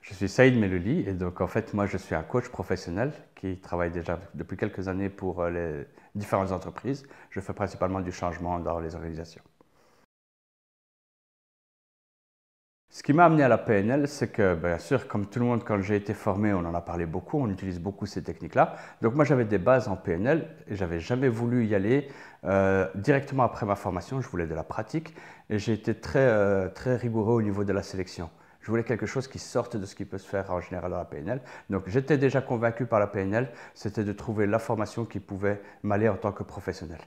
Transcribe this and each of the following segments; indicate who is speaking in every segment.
Speaker 1: Je suis Saïd Melouli et donc en fait moi je suis un coach professionnel qui travaille déjà depuis quelques années pour les différentes entreprises. Je fais principalement du changement dans les organisations. Ce qui m'a amené à la PNL, c'est que bien sûr comme tout le monde quand j'ai été formé on en a parlé beaucoup, on utilise beaucoup ces techniques-là. Donc moi j'avais des bases en PNL et j'avais jamais voulu y aller directement après ma formation, je voulais de la pratique et j'ai été très rigoureux au niveau de la sélection. Je voulais quelque chose qui sorte de ce qui peut se faire en général dans la PNL. Donc j'étais déjà convaincu par la PNL, c'était de trouver la formation qui pouvait m'aller en tant que professionnel.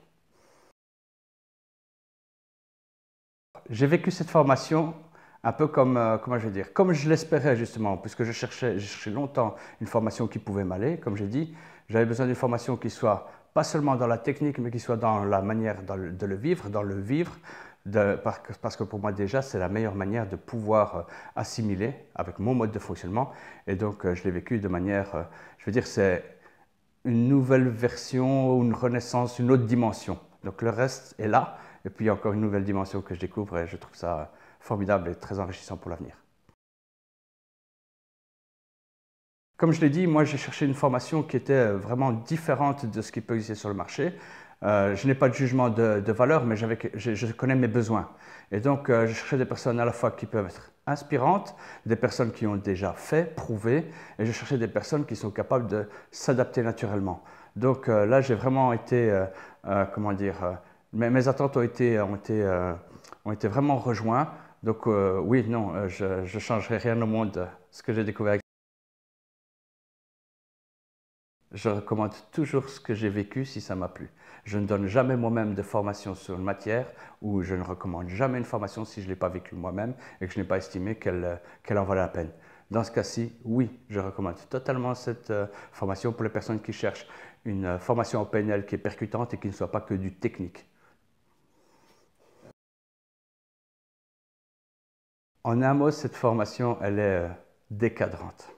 Speaker 1: J'ai vécu cette formation un peu comme, comment je vais dire, comme je l'espérais justement, puisque j'ai cherché longtemps une formation qui pouvait m'aller, comme j'ai dit. J'avais besoin d'une formation qui soit pas seulement dans la technique, mais qui soit dans la manière de le vivre, dans le vivre, parce que pour moi déjà, c'est la meilleure manière de pouvoir assimiler avec mon mode de fonctionnement. Et donc, je l'ai vécu de manière, je veux dire, c'est une nouvelle version, une renaissance, une autre dimension. Donc le reste est là, et puis il y a encore une nouvelle dimension que je découvre et je trouve ça formidable et très enrichissant pour l'avenir. Comme je l'ai dit, moi j'ai cherché une formation qui était vraiment différente de ce qui peut exister sur le marché. Je n'ai pas de jugement de valeur, mais je connais mes besoins. Et donc je cherchais des personnes à la fois qui peuvent être inspirantes, des personnes qui ont déjà fait, prouvé, et je cherchais des personnes qui sont capables de s'adapter naturellement. Donc là j'ai vraiment été, comment dire, mes attentes ont été vraiment rejointes. Donc oui, non, je ne changerai rien au monde, ce que j'ai découvert. Je recommande toujours ce que j'ai vécu si ça m'a plu. Je ne donne jamais moi-même de formation sur une matière ou je ne recommande jamais une formation si je ne l'ai pas vécue moi-même et que je n'ai pas estimé qu'elle en valait la peine. Dans ce cas-ci, oui, je recommande totalement cette formation pour les personnes qui cherchent une formation en PNL qui est percutante et qui ne soit pas que du technique. En un mot, cette formation, elle est décadrante.